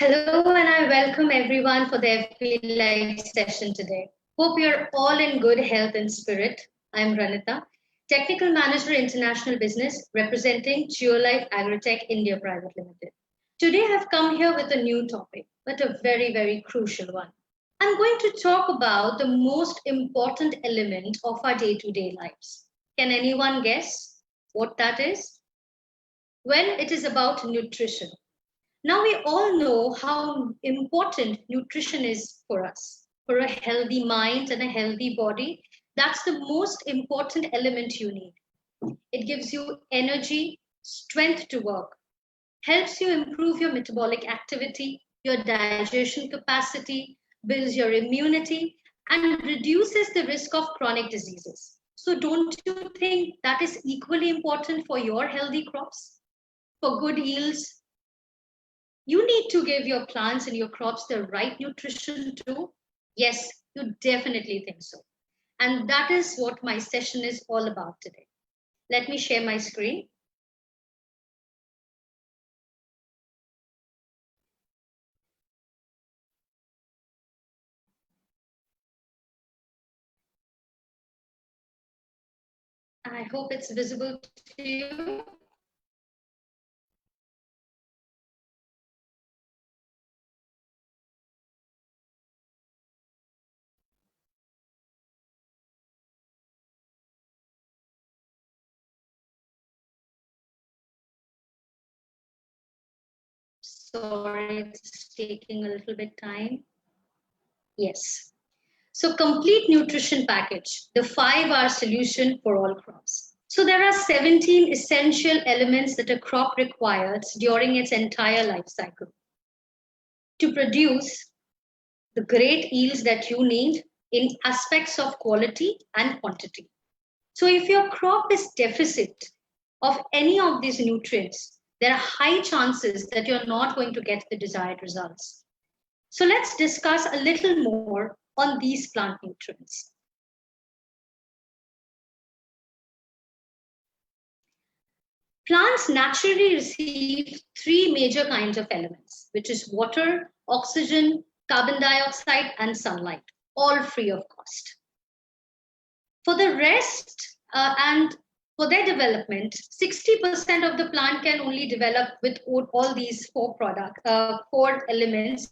Hello, and I welcome everyone for the FB Live session today. Hope you're all in good health and spirit. I'm Ranita, Technical Manager International Business representing Geolife Agritech India Private Limited. Today I've come here with a new topic, but a very, very crucial one. I'm going to talk about the most important element of our day-to-day lives. Can anyone guess what that is? Well, it is about nutrition. Now we all know how important nutrition is for us. For a healthy mind and a healthy body, that's the most important element you need. It gives you energy, strength to work, helps you improve your metabolic activity, your digestion capacity, builds your immunity, and reduces the risk of chronic diseases. So don't you think that is equally important for your healthy crops? For good yields, you need to give your plants and your crops the right nutrition too. Yes, you definitely think so. And that is what my session is all about today. Let me share my screen. I hope it's visible to you. Sorry, it's taking a little bit time. Yes. So complete nutrition package, the 5R solution for all crops. So there are 17 essential elements that a crop requires during its entire life cycle to produce the great yields that you need in aspects of quality and quantity. So if your crop is deficit of any of these nutrients, there are high chances that you're not going to get the desired results. So let's discuss a little more on these plant nutrients. Plants naturally receive three major kinds of elements, which is water, oxygen, carbon dioxide, and sunlight, all free of cost. For the rest and for their development, 60% of the plant can only develop with all these four elements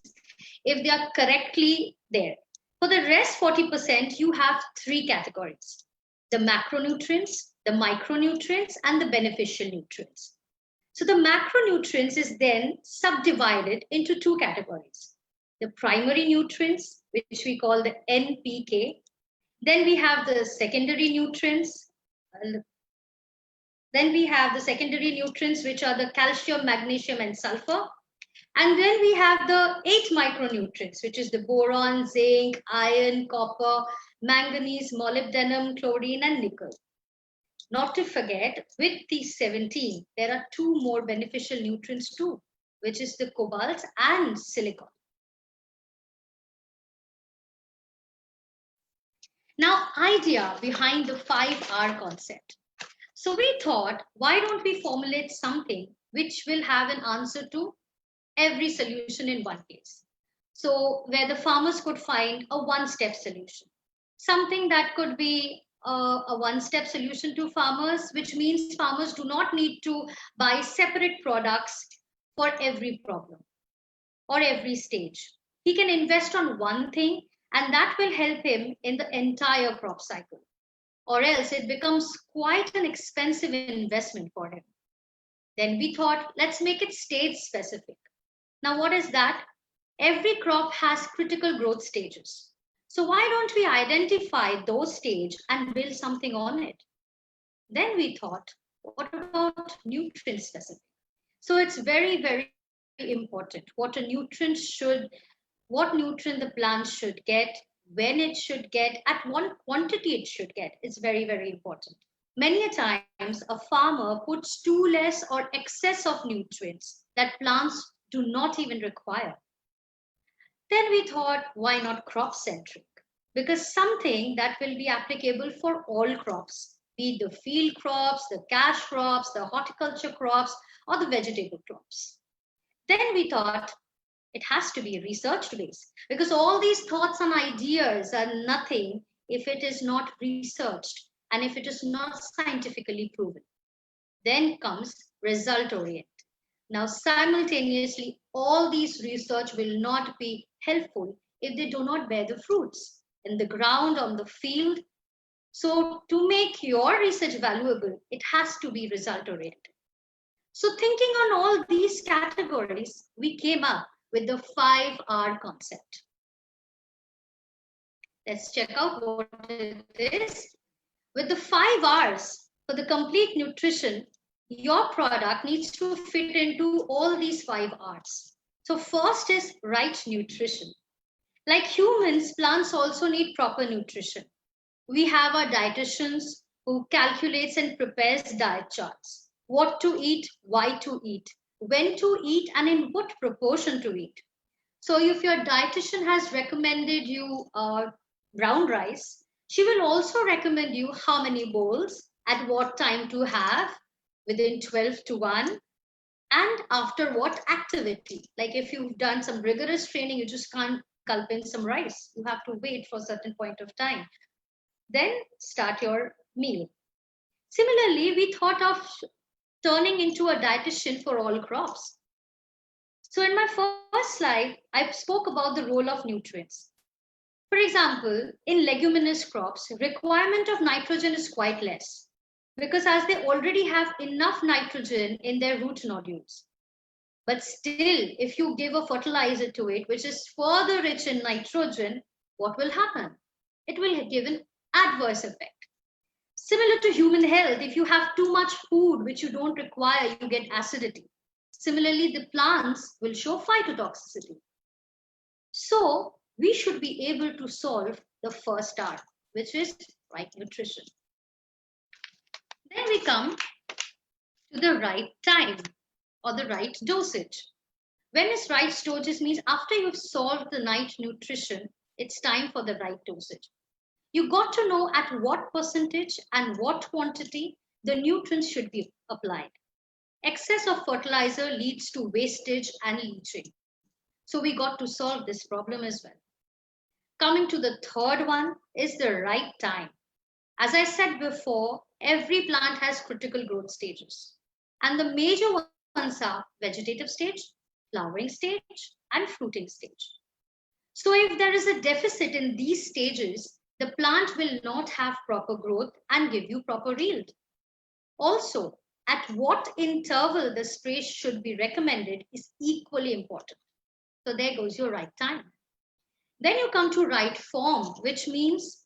if they are correctly there. For the rest 40%, you have three categories: the macronutrients, the micronutrients, and the beneficial nutrients. So the macronutrients is then subdivided into two categories: the primary nutrients, which we call the NPK. Then we have the secondary nutrients. Which are the calcium, magnesium, and sulfur. And then we have the 8 micronutrients, which is the boron, zinc, iron, copper, manganese, molybdenum, chlorine, and nickel. Not to forget, with these 17, there are two more beneficial nutrients too, which is the cobalt and silicon. Now, idea behind the 5R concept. So we thought, why don't we formulate something which will have an answer to every solution in one place? So where the farmers could find a one-step solution, something that could be a one-step solution to farmers, which means farmers do not need to buy separate products for every problem or every stage. He can invest on one thing, and that will help him in the entire crop cycle. Or else it becomes quite an expensive investment for him. Then we thought, let's make it stage specific. Now, what is that? Every crop has critical growth stages. So why don't we identify those stages and build something on it? Then we thought, what about nutrient specific? So it's very, very important what nutrient the plant should get, when it should get, at what quantity it should get. It's very, very important. Many a times, a farmer puts too less or excess of nutrients that plants do not even require. Then we thought, why not crop-centric? Because something that will be applicable for all crops, be it the field crops, the cash crops, the horticulture crops, or the vegetable crops. Then we thought, It has to be research based, because all these thoughts and ideas are nothing if it is not researched and if it is not scientifically proven. Then comes result oriented. Now, simultaneously, all these research will not be helpful if they do not bear the fruits in the ground, on the field. So, to make your research valuable, it has to be result oriented. So, thinking on all these categories, we came up with the 5R concept. Let's check out what it is. With the 5Rs for the complete nutrition, your product needs to fit into all these 5Rs. So first is right nutrition. Like humans, plants also need proper nutrition. We have our dietitians who calculates and prepares diet charts. What to eat, why to eat, when to eat, and in what proportion to eat. So if your dietitian has recommended you brown rice, she will also recommend you how many bowls, at what time to have, within 12 to 1, and after what activity. Like if you've done some rigorous training, you just can't gulp in some rice. You have to wait for a certain point of time. Then start your meal. Similarly, we thought of turning into a dietitian for all crops. So in my first slide, I spoke about the role of nutrients. For example, in leguminous crops, requirement of nitrogen is quite less because as they already have enough nitrogen in their root nodules. But still, if you give a fertilizer to it, which is further rich in nitrogen, what will happen? It will give an adverse effect. Similar to human health, if you have too much food which you don't require, you get acidity. Similarly, the plants will show phytotoxicity. So we should be able to solve the first R, which is right nutrition. Then we come to the right time or the right dosage. When is right dosage means after you've solved the right nutrition, it's time for the right dosage. You got to know at what percentage and what quantity the nutrients should be applied. Excess of fertilizer leads to wastage and leaching. So we got to solve this problem as well. Coming to the third one is the right time. As I said before, every plant has critical growth stages. And the major ones are vegetative stage, flowering stage, and fruiting stage. So if there is a deficit in these stages, the plant will not have proper growth and give you proper yield. Also, at what interval the spray should be recommended is equally important. So there goes your right time. Then you come to right form, which means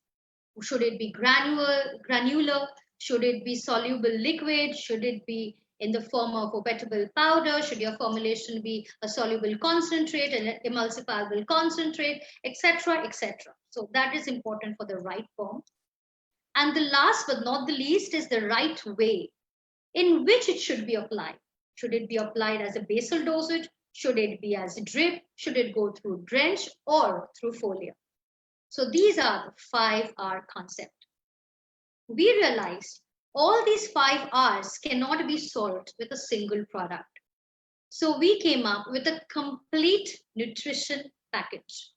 should it be granular, should it be soluble liquid, should it be in the form of obtainable powder, should your formulation be a soluble concentrate, an emulsifiable concentrate, etc., etc. So that is important for the right form. And the last but not the least is the right way in which it should be applied. Should it be applied as a basal dosage? Should it be as a drip? Should it go through drench or through foliar? So these are the 5R concept. We realized all these 5 R's cannot be solved with a single product. So we came up with a complete nutrition package.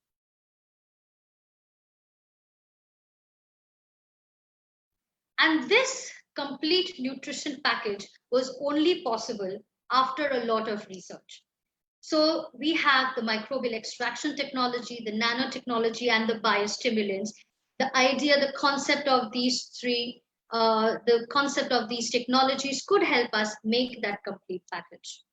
And this complete nutrition package was only possible after a lot of research. So we have the microbial extraction technology, the nanotechnology, and the biostimulants. The idea, the concept of these three, the concept of these technologies could help us make that complete package.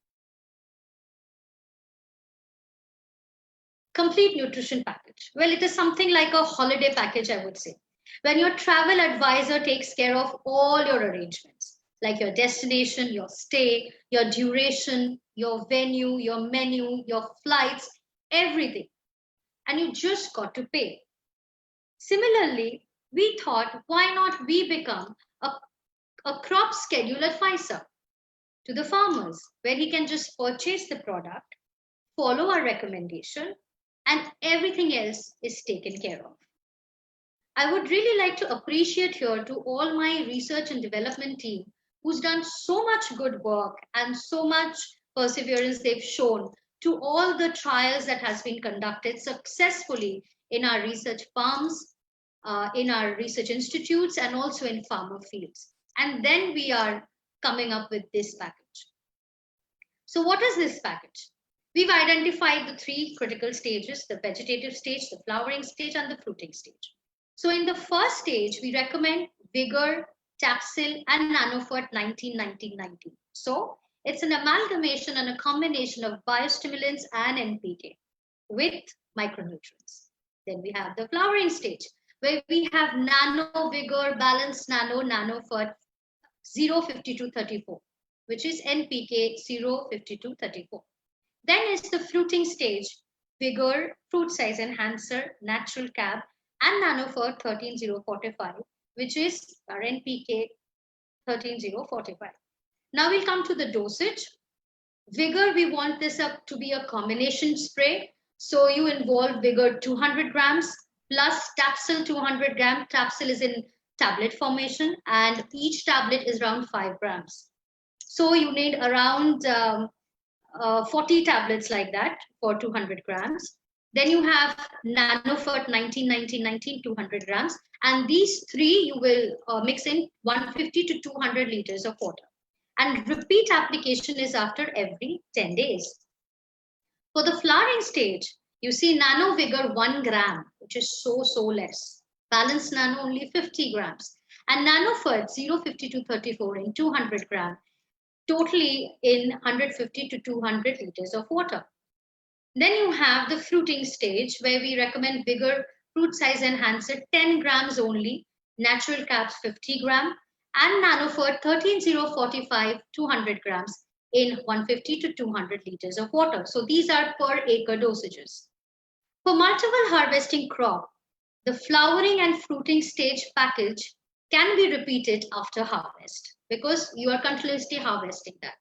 Complete nutrition package. Well, it is something like a holiday package, I would say. When your travel advisor takes care of all your arrangements, like your destination, your stay, your duration, your venue, your menu, your flights, everything. And you just got to pay. Similarly, we thought, why not we become a crop schedule advisor to the farmers, where he can just purchase the product, follow our recommendation, and everything else is taken care of. I would really like to appreciate here to all my research and development team who's done so much good work and so much perseverance they've shown to all the trials that has been conducted successfully in our research farms, in our research institutes, and also in farmer fields. And then we are coming up with this package. So what is this package? We've identified the three critical stages: the vegetative stage, the flowering stage, and the fruiting stage. So in the first stage, we recommend Vigore, Tabsil, and Nanofert 19-19-19. So it's an amalgamation and a combination of biostimulants and NPK with micronutrients. Then we have the flowering stage, where we have Nano, Vigore, Balanced Nano, Nanofert 05234, which is NPK 05234. Then is the fruiting stage: Vigore, Fruit Size Enhancer, Natural Cap, and Nanofert 13045, which is our NPK 13045. Now we'll come to the dosage. Vigore, we want this up to be a combination spray. So you involve Vigore 200 grams plus Tabsil 200 grams. Tabsil is in tablet formation, and each tablet is around 5 grams. So you need around 40 tablets like that for 200 grams. Then you have Nanofert 19-19-19, 200 grams. And these three you will mix in 150 to 200 liters of water. And repeat application is after every 10 days. For the flowering stage, you see Nano Vigore 1 gram, which is so less. Balanced Nano only 50 grams. And Nanofert 05234 in 200 grams, totally in 150 to 200 liters of water. Then you have the fruiting stage, where we recommend Vigore Fruit Size Enhancer 10 grams only, Natural Caps 50 grams, and Nanofert 13045 200 grams in 150 to 200 liters of water. So these are per acre dosages. For multiple harvesting crop, the flowering and fruiting stage package can be repeated after harvest because you are continuously harvesting that.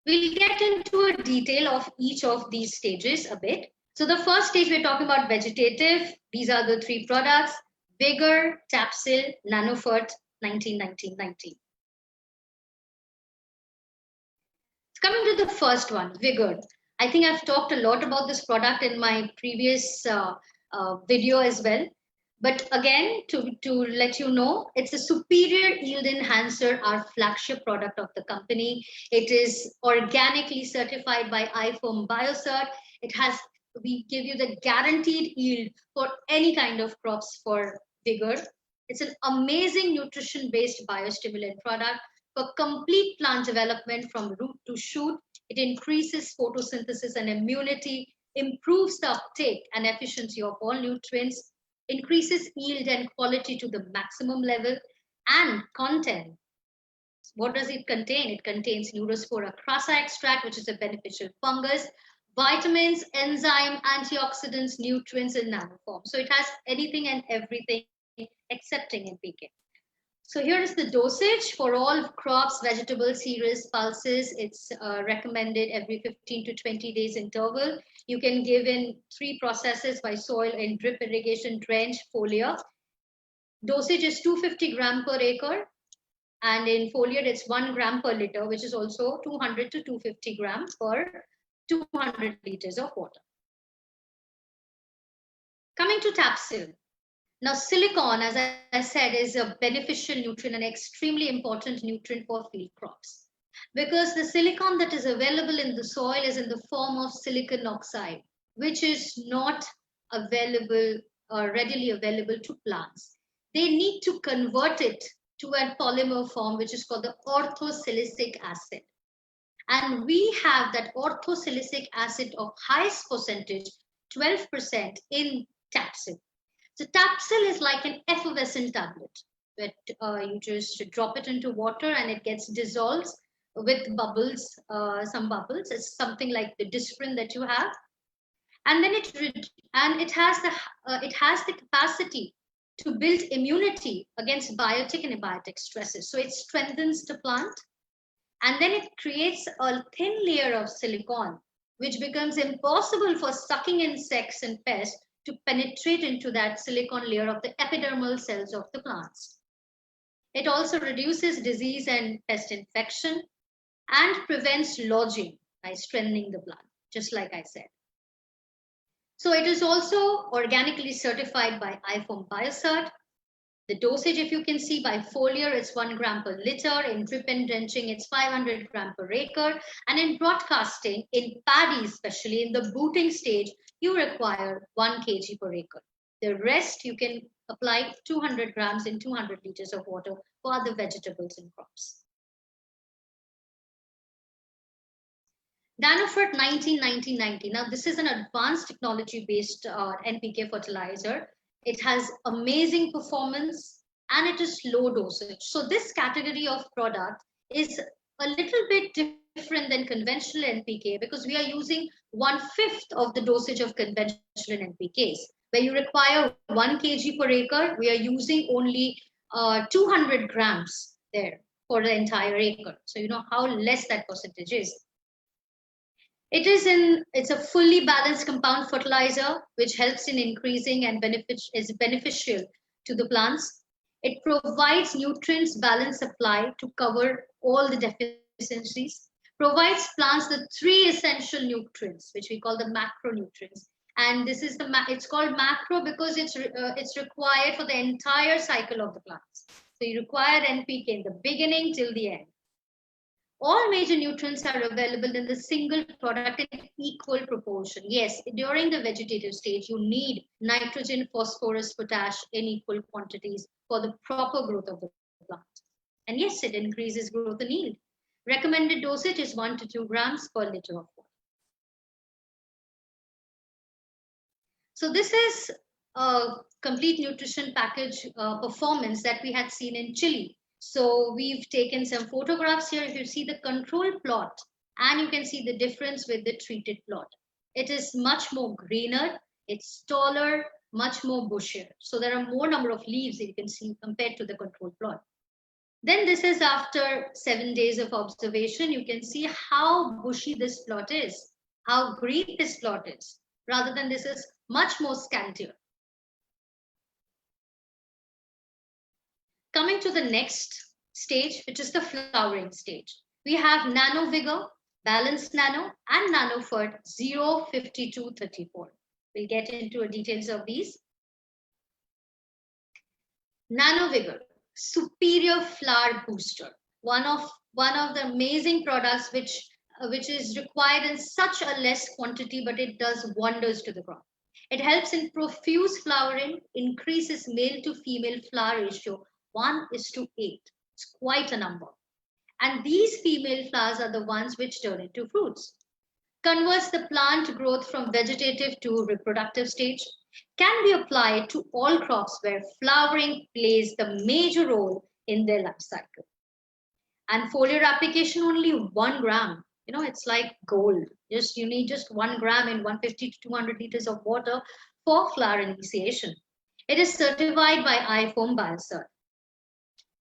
We'll get into a detail of each of these stages a bit. So the first stage, we're talking about vegetative. These are the three products: Vigore, Tabsil, Nanofert 19-19-19. Coming to the first one, Vigore. I think I've talked a lot about this product in my previous video as well. But again, to let you know, it's a superior yield enhancer, our flagship product of the company. It is organically certified by iFirm Biocert. We give you the guaranteed yield for any kind of crops for Vigore. It's an amazing nutrition-based biostimulant product for complete plant development from root to shoot. It increases photosynthesis and immunity, improves the uptake and efficiency of all nutrients, increases yield and quality to the maximum level, and content. What does it contain? It contains Neurospora crassa extract, which is a beneficial fungus, vitamins, enzyme, antioxidants, nutrients in nano form. So it has anything and everything excepting NPK. So here is the dosage for all crops, vegetables, cereals, pulses. It's recommended every 15 to 20 days interval. You can give in 3 processes by soil in drip irrigation, drench, foliar. Dosage is 250 gram per acre. And in foliar, it's 1 gram per liter, which is also 200 to 250 grams per 200 liters of water. Coming to Tabsil. Now, silicon, as I said, is a beneficial nutrient and extremely important nutrient for field crops, because the silicon that is available in the soil is in the form of silicon oxide, which is not available or readily available to plants. They need to convert it to a polymer form, which is called the orthosilicic acid. And we have that orthosilicic acid of highest percentage, 12% in Tabsil. So Tabsil is like an effervescent tablet, where you just drop it into water and it gets dissolved with bubbles, some bubbles. It's something like the disprin that you have, and then it has the capacity to build immunity against biotic and abiotic stresses. So it strengthens the plant, and then it creates a thin layer of silicon, which becomes impossible for sucking insects and pests to penetrate into that silicon layer of the epidermal cells of the plants. It also reduces disease and pest infection and prevents lodging by strengthening the plant, just like I said. So it is also organically certified by iFoam Biocert. The dosage, if you can see, by foliar, it's 1 gram per liter. In drip and drenching, it's 500 gram per acre. And in broadcasting, in paddy, especially in the booting stage, you require 1 kg per acre. The rest, you can apply 200 grams in 200 liters of water for other vegetables and crops. Nanofert 19-90-90. Now, this is an advanced technology-based NPK fertilizer. It has amazing performance and it is low dosage. So this category of product is a little bit different than conventional NPK because we are using 1/5 of the dosage of conventional NPKs. Where you require 1 kg per acre, we are using only 200 grams there for the entire acre. So you know how less that percentage is. It's a fully balanced compound fertilizer, which helps in increasing and is beneficial to the plants. It provides nutrients balance supply to cover all the deficiencies, provides plants the 3 essential nutrients, which we call the macronutrients. And this is it's called macro because it's required for the entire cycle of the plants. So you require NPK in the beginning till the end. All major nutrients are available in the single product in equal proportion. Yes, during the vegetative stage, you need nitrogen, phosphorus, potash in equal quantities for the proper growth of the plant. And yes, it increases growth and yield. Recommended dosage is 1 to 2 grams per liter of water. So this is a complete nutrition package performance that we had seen in Chile. So we've taken some photographs here. If you see the control plot, and you can see the difference with the treated plot. It is much more greener, it's taller, much more bushier. So there are more number of leaves that you can see compared to the control plot. Then this is after 7 days of observation. You can see how bushy this plot is, how green this plot is, rather than this is much more scantier. Coming to the next stage, which is the flowering stage. We have Nano Vigor, Balanced Nano, and Nanofert 05234. We'll get into details of these. Nano Vigor, superior flower booster. One of the amazing products which is required in such a less quantity, but it does wonders to the crop. It helps in profuse flowering, increases male to female flower ratio 1:8. It's quite a number. And these female flowers are the ones which turn into fruits. Converts the plant growth from vegetative to reproductive stage. Can be applied to all crops where flowering plays the major role in their life cycle. And foliar application only 1 gram. You know, it's like gold. You need just 1 gram in 150 to 200 liters of water for flower initiation. It is certified by iFoam Biocert.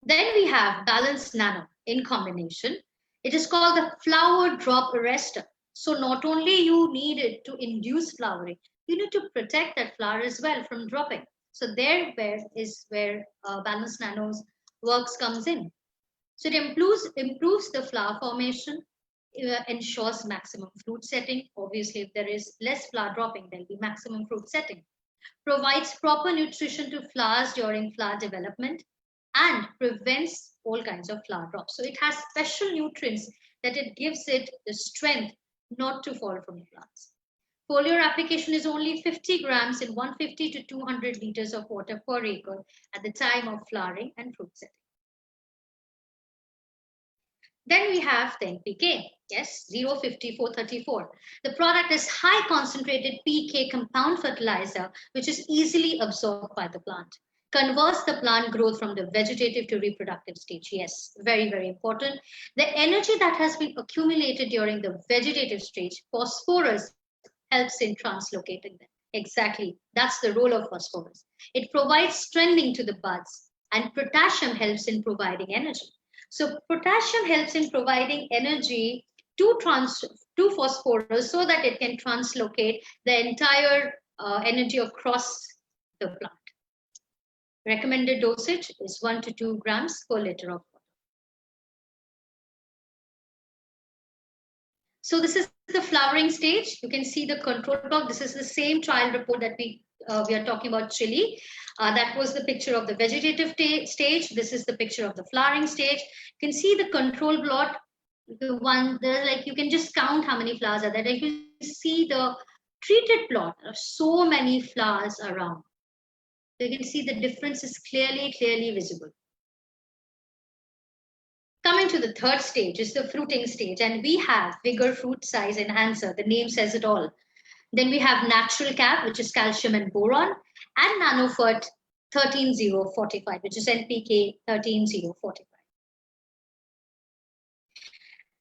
Then we have Balanced Nano in combination. It is called the flower drop arrestor. So not only you need it to induce flowering, you need to protect that flower as well from dropping. So there is where Balanced Nano's works comes in. So it improves the flower formation, ensures maximum fruit setting. Obviously, if there is less flower dropping, there will be maximum fruit setting. Provides proper nutrition to flowers during flower development and prevents all kinds of flower drops. So it has special nutrients that it gives it the strength not to fall from the plants. Foliar application is only 50 grams in 150 to 200 liters of water per acre at the time of flowering and fruit setting. Then we have the NPK, yes, 05434. The product is high concentrated PK compound fertilizer, which is easily absorbed by the plant. Converts the plant growth from the vegetative to reproductive stage. Yes, very, very important. The energy that has been accumulated during the vegetative stage, phosphorus helps in translocating them. Exactly, that's the role of phosphorus. It provides strengthening to the buds, and potassium helps in providing energy. So potassium helps in providing energy to phosphorus so that it can translocate the entire energy across the plant. Recommended dosage is 1 to 2 grams per liter of water. So this is the flowering stage. You can see the control block. This is the same trial report that we are talking about chili. That was the picture of the vegetative stage. This is the picture of the flowering stage. You can see the control block. The one there, like you can just count how many flowers are there. Like you see the treated plot. There are so many flowers around. You can see the difference is clearly visible. Coming to the third stage is the fruiting stage, and we have Vigore fruit size enhancer. The name says it all. Then we have natural cap, which is calcium and boron, and nanofert 13045, which is NPK 13045.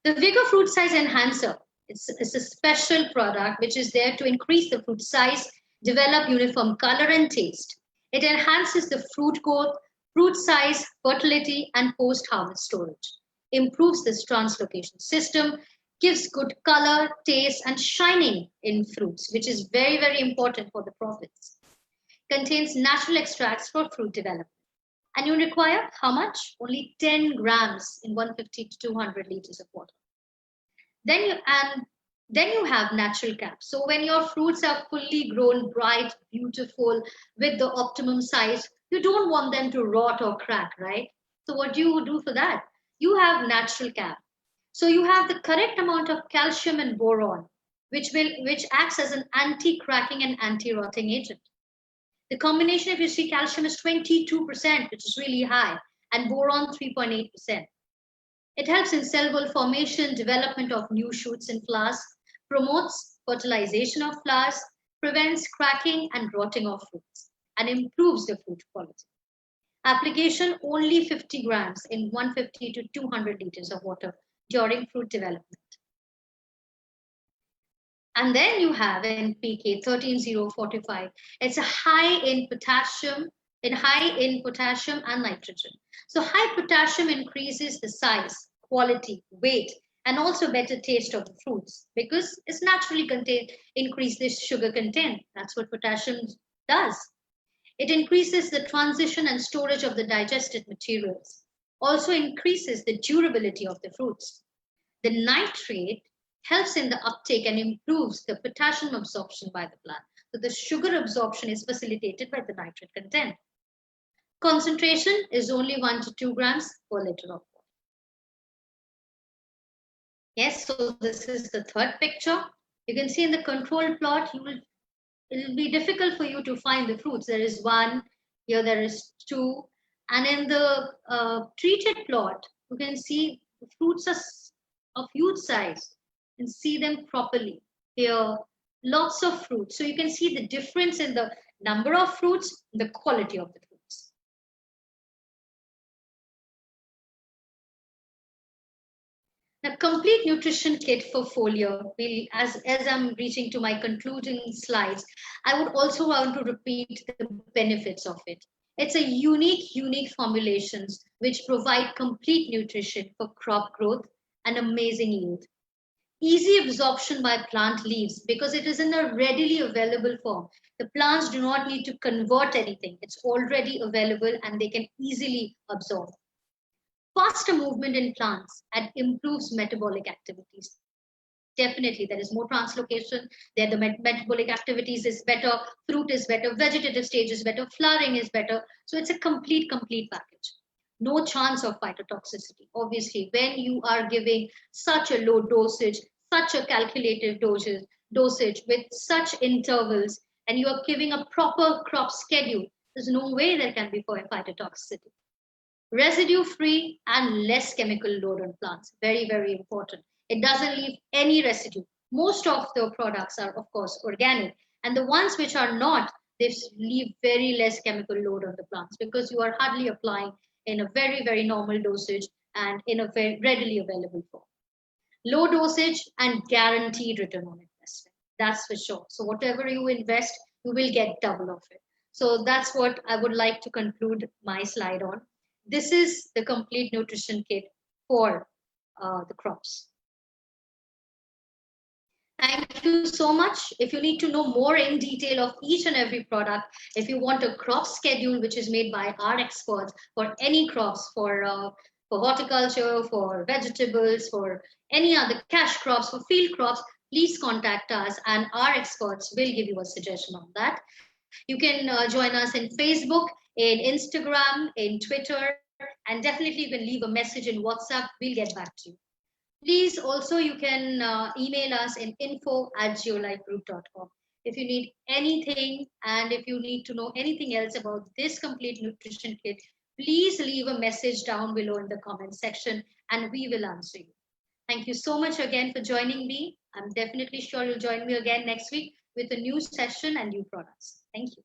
The Vigore fruit size enhancer, it's a special product which is there to increase the fruit size, develop uniform color and taste. It enhances the fruit growth, fruit size, fertility, and post-harvest storage. Improves this translocation system, gives good color, taste, and shining in fruits, which is very important for the profits. Contains natural extracts for fruit development. And you require how much? Only 10 grams in 150 to 200 liters of water. Then you have natural cap. So when your fruits are fully grown, bright, beautiful, with the optimum size, you don't want them to rot or crack, right? So what do you do for that? You have natural cap. So you have the correct amount of calcium and boron, which acts as an anti-cracking and anti-rotting agent. The combination, if you see, calcium is 22%, which is really high, and boron 3.8%. It helps in cell wall formation, development of new shoots and flowers, promotes fertilization of flowers, prevents cracking and rotting of fruits, and improves the fruit quality. Application only 50 grams in 150 to 200 liters of water during fruit development. And then you have NPK 13045. It's a high in potassium and nitrogen. So high potassium increases the size, quality, weight, and also better taste of the fruits because it's naturally increase this sugar content. That's what potassium does. It increases the transition and storage of the digested materials. Also increases the durability of the fruits. The nitrate helps in the uptake and improves the potassium absorption by the plant. So the sugar absorption is facilitated by the nitrate content. Concentration is only 1 to 2 grams per liter of water. Yes, so this is the third picture. You can see in the control plot, it will be difficult for you to find the fruits. There is 1, here there is 2. And in the treated plot, you can see the fruits are of huge size and see them properly. Here, lots of fruits. So you can see the difference in the number of fruits, the quality of the fruits. The complete nutrition kit for foliar, as I'm reaching to my concluding slides, I would also want to repeat the benefits of it. It's a unique formulations which provide complete nutrition for crop growth and amazing yield. Easy absorption by plant leaves because it is in a readily available form. The plants do not need to convert anything. It's already available and they can easily absorb. Faster movement in plants and improves metabolic activities. Definitely, there is more translocation. There, the metabolic activities is better, fruit is better, vegetative stage is better, flowering is better. So it's a complete package. No chance of phytotoxicity. Obviously, when you are giving such a low dosage, such a calculated dosage with such intervals, and you are giving a proper crop schedule, there's no way there can be phytotoxicity. Residue-free and less chemical load on plants. Very important. It doesn't leave any residue. Most of the products are, of course, organic. And the ones which are not, they leave very less chemical load on the plants because you are hardly applying in a very normal dosage and in a very readily available form. Low dosage and guaranteed return on investment. That's for sure. So whatever you invest, you will get double of it. So that's what I would like to conclude my slide on. This is the complete nutrition kit for the crops. Thank you so much. If you need to know more in detail of each and every product, if you want a crop schedule which is made by our experts for any crops, for for horticulture, for vegetables, for any other cash crops, for field crops, please contact us and our experts will give you a suggestion on that. You can join us in Facebook, in Instagram, in Twitter, and definitely you can leave a message in WhatsApp. We'll get back to you. Please also you can email us in info@geolifegroup.com. If you need anything and if you need to know anything else about this complete nutrition kit, please leave a message down below in the comment section and we will answer you. Thank you so much again for joining me. I'm definitely sure you'll join me again next week with a new session and new products. Thank you.